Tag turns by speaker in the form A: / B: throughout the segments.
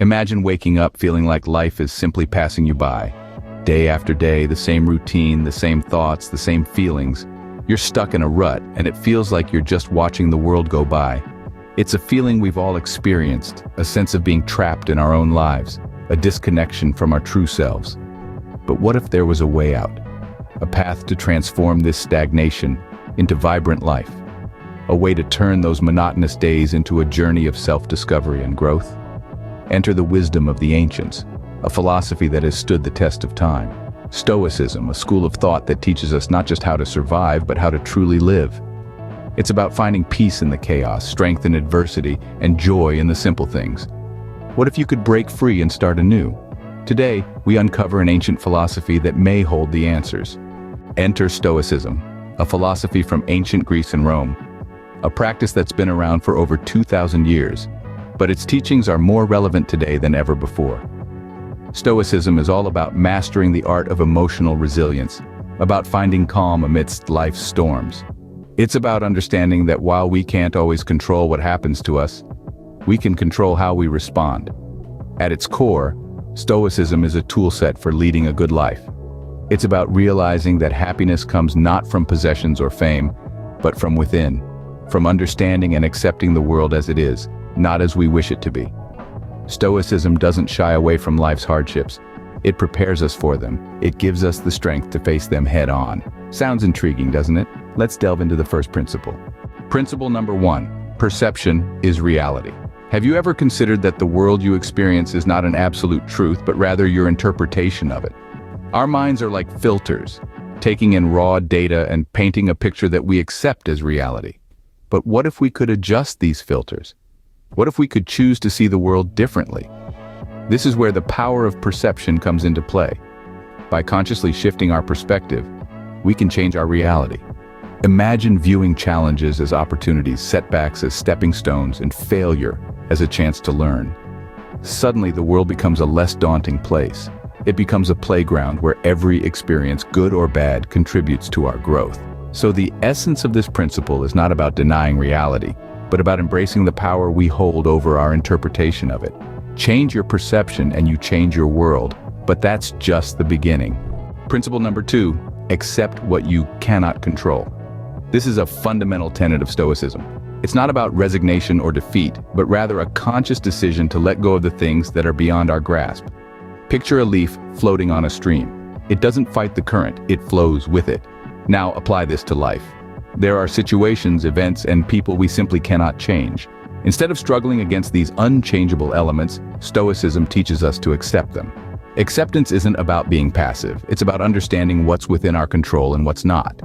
A: Imagine waking up feeling like life is simply passing you by. Day after day, the same routine, the same thoughts, the same feelings. You're stuck in a rut, and it feels like you're just watching the world go by. It's a feeling we've all experienced, a sense of being trapped in our own lives, a disconnection from our true selves. But what if there was a way out? A path to transform this stagnation into vibrant life? A way to turn those monotonous days into a journey of self-discovery and growth? Enter the wisdom of the ancients, a philosophy that has stood the test of time. Stoicism, a school of thought that teaches us not just how to survive, but how to truly live. It's about finding peace in the chaos, strength in adversity, and joy in the simple things. What if you could break free and start anew? Today, we uncover an ancient philosophy that may hold the answers. Enter Stoicism, a philosophy from ancient Greece and Rome, a practice that's been around for over 2,000 years, but its teachings are more relevant today than ever before. Stoicism is all about mastering the art of emotional resilience, about finding calm amidst life's storms. It's about understanding that while we can't always control what happens to us, we can control how we respond. At its core, Stoicism is a toolset for leading a good life. It's about realizing that happiness comes not from possessions or fame, but from within, from understanding and accepting the world as it is, not as we wish it to be. Stoicism doesn't shy away from life's hardships. It prepares us for them. It gives us the strength to face them head on. Sounds intriguing, doesn't it? Let's delve into the first principle. Principle number 1, perception is reality. Have you ever considered that the world you experience is not an absolute truth, but rather your interpretation of it? Our minds are like filters, taking in raw data and painting a picture that we accept as reality. But what if we could adjust these filters? What if we could choose to see the world differently? This is where the power of perception comes into play. By consciously shifting our perspective, we can change our reality. Imagine viewing challenges as opportunities, setbacks as stepping stones, and failure as a chance to learn. Suddenly, the world becomes a less daunting place. It becomes a playground where every experience, good or bad, contributes to our growth. So the essence of this principle is not about denying reality, but about embracing the power we hold over our interpretation of it. Change your perception and you change your world, but that's just the beginning. Principle number 2, accept what you cannot control. This is a fundamental tenet of Stoicism. It's not about resignation or defeat, but rather a conscious decision to let go of the things that are beyond our grasp. Picture a leaf floating on a stream. It doesn't fight the current, it flows with it. Now apply this to life. There are situations, events, and people we simply cannot change. Instead of struggling against these unchangeable elements, Stoicism teaches us to accept them. Acceptance isn't about being passive, it's about understanding what's within our control and what's not.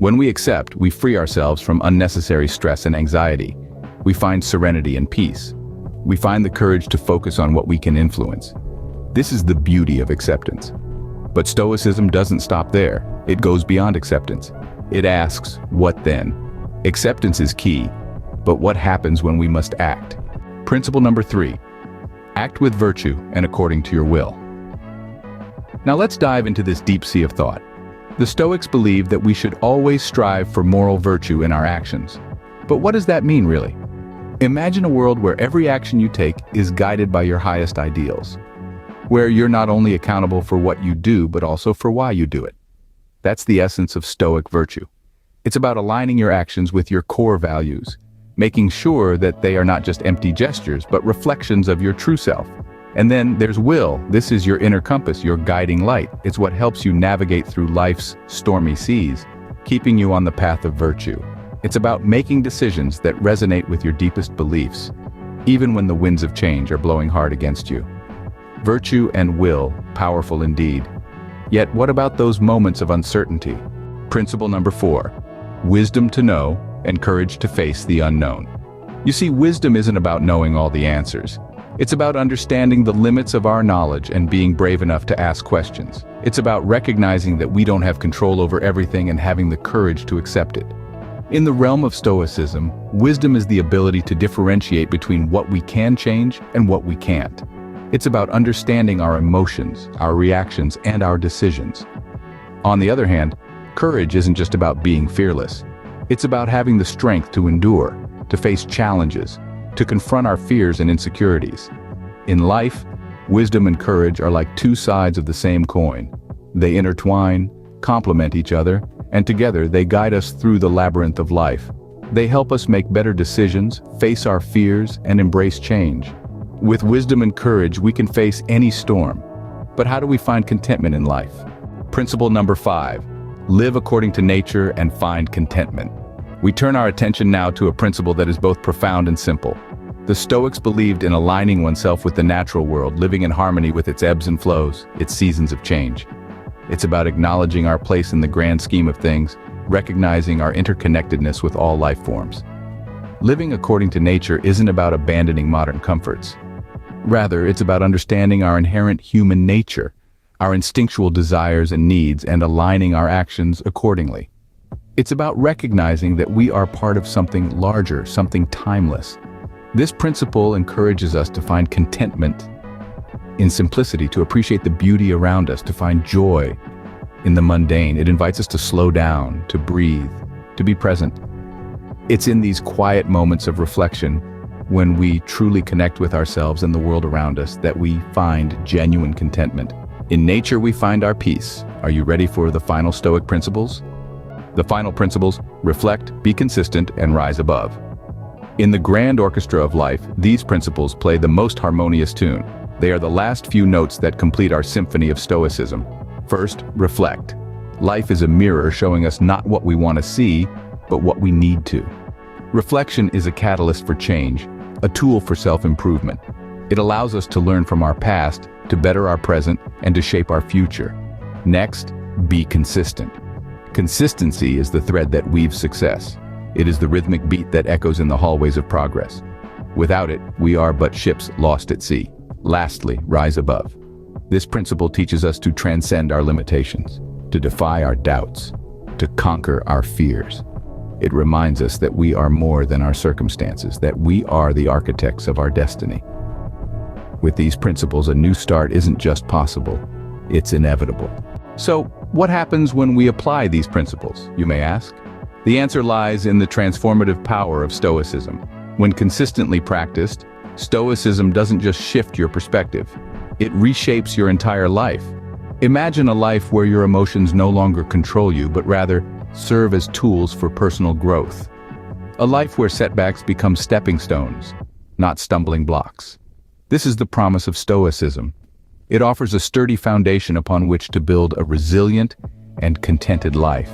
A: When we accept, we free ourselves from unnecessary stress and anxiety. We find serenity and peace. We find the courage to focus on what we can influence. This is the beauty of acceptance. But Stoicism doesn't stop there. It goes beyond acceptance. It asks, what then? Acceptance is key, but what happens when we must act? Principle number 3, act with virtue and according to your will. Now let's dive into this deep sea of thought. The Stoics believe that we should always strive for moral virtue in our actions. But what does that mean, really? Imagine a world where every action you take is guided by your highest ideals, where you're not only accountable for what you do, but also for why you do it. That's the essence of Stoic virtue. It's about aligning your actions with your core values, making sure that they are not just empty gestures, but reflections of your true self. And then there's will. This is your inner compass, your guiding light. It's what helps you navigate through life's stormy seas, keeping you on the path of virtue. It's about making decisions that resonate with your deepest beliefs, even when the winds of change are blowing hard against you. Virtue and will, powerful indeed. Yet what about those moments of uncertainty? Principle number 4, wisdom to know and courage to face the unknown. You see, wisdom isn't about knowing all the answers. It's about understanding the limits of our knowledge and being brave enough to ask questions. It's about recognizing that we don't have control over everything and having the courage to accept it. In the realm of Stoicism, wisdom is the ability to differentiate between what we can change and what we can't. It's about understanding our emotions, our reactions, and our decisions. On the other hand, courage isn't just about being fearless. It's about having the strength to endure, to face challenges, to confront our fears and insecurities. In life, wisdom and courage are like two sides of the same coin. They intertwine, complement each other, and together they guide us through the labyrinth of life. They help us make better decisions, face our fears, and embrace change. With wisdom and courage, we can face any storm. But how do we find contentment in life? Principle number 5. Live according to nature and find contentment. We turn our attention now to a principle that is both profound and simple. The Stoics believed in aligning oneself with the natural world, living in harmony with its ebbs and flows, its seasons of change. It's about acknowledging our place in the grand scheme of things, recognizing our interconnectedness with all life forms. Living according to nature isn't about abandoning modern comforts. Rather, it's about understanding our inherent human nature, our instinctual desires and needs, and aligning our actions accordingly. It's about recognizing that we are part of something larger, something timeless. This principle encourages us to find contentment in simplicity, to appreciate the beauty around us, to find joy in the mundane. It invites us to slow down, to breathe, to be present. It's in these quiet moments of reflection, when we truly connect with ourselves and the world around us, that we find genuine contentment. In nature, we find our peace. Are you ready for the final Stoic principles? The final principles: reflect, be consistent, and rise above. In the grand orchestra of life, these principles play the most harmonious tune. They are the last few notes that complete our symphony of Stoicism. First, reflect. Life is a mirror showing us not what we want to see, but what we need to. Reflection is a catalyst for change, a tool for self-improvement. It allows us to learn from our past, to better our present, and to shape our future. Next, be consistent. Consistency is the thread that weaves success. It is the rhythmic beat that echoes in the hallways of progress. Without it, we are but ships lost at sea. Lastly, rise above. This principle teaches us to transcend our limitations, to defy our doubts, to conquer our fears. It reminds us that we are more than our circumstances, that we are the architects of our destiny. With these principles, a new start isn't just possible, it's inevitable. So, what happens when we apply these principles, you may ask? The answer lies in the transformative power of Stoicism. When consistently practiced, Stoicism doesn't just shift your perspective, it reshapes your entire life. Imagine a life where your emotions no longer control you, but rather serve as tools for personal growth. A life where setbacks become stepping stones, not stumbling blocks. This is the promise of Stoicism. It offers a sturdy foundation upon which to build a resilient and contented life.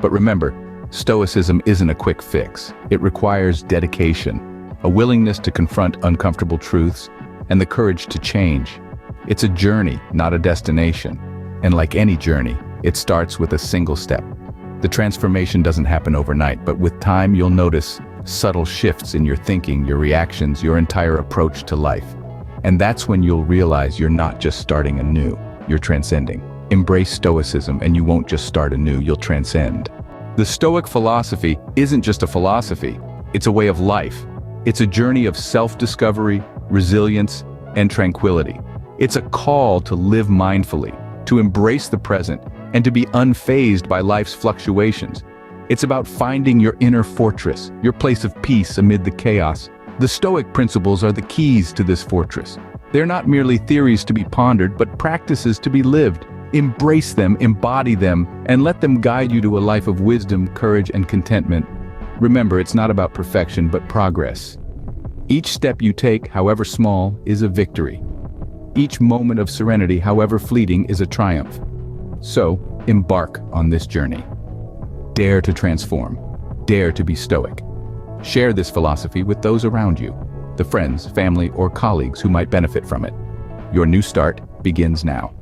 A: But remember, Stoicism isn't a quick fix. It requires dedication, a willingness to confront uncomfortable truths, and the courage to change. It's a journey, not a destination. And like any journey, it starts with a single step. The transformation doesn't happen overnight, but with time you'll notice subtle shifts in your thinking, your reactions, your entire approach to life. And that's when you'll realize you're not just starting anew, you're transcending. Embrace Stoicism and you won't just start anew, you'll transcend. The Stoic philosophy isn't just a philosophy, it's a way of life. It's a journey of self-discovery, resilience, and tranquility. It's a call to live mindfully, to embrace the present, and to be unfazed by life's fluctuations. It's about finding your inner fortress, your place of peace amid the chaos. The Stoic principles are the keys to this fortress. They're not merely theories to be pondered, but practices to be lived. Embrace them, embody them, and let them guide you to a life of wisdom, courage, and contentment. Remember, it's not about perfection, but progress. Each step you take, however small, is a victory. Each moment of serenity, however fleeting, is a triumph. So, embark on this journey. Dare to transform. Dare to be stoic. Share this philosophy with those around you, the friends, family, or colleagues who might benefit from it. Your new start begins now.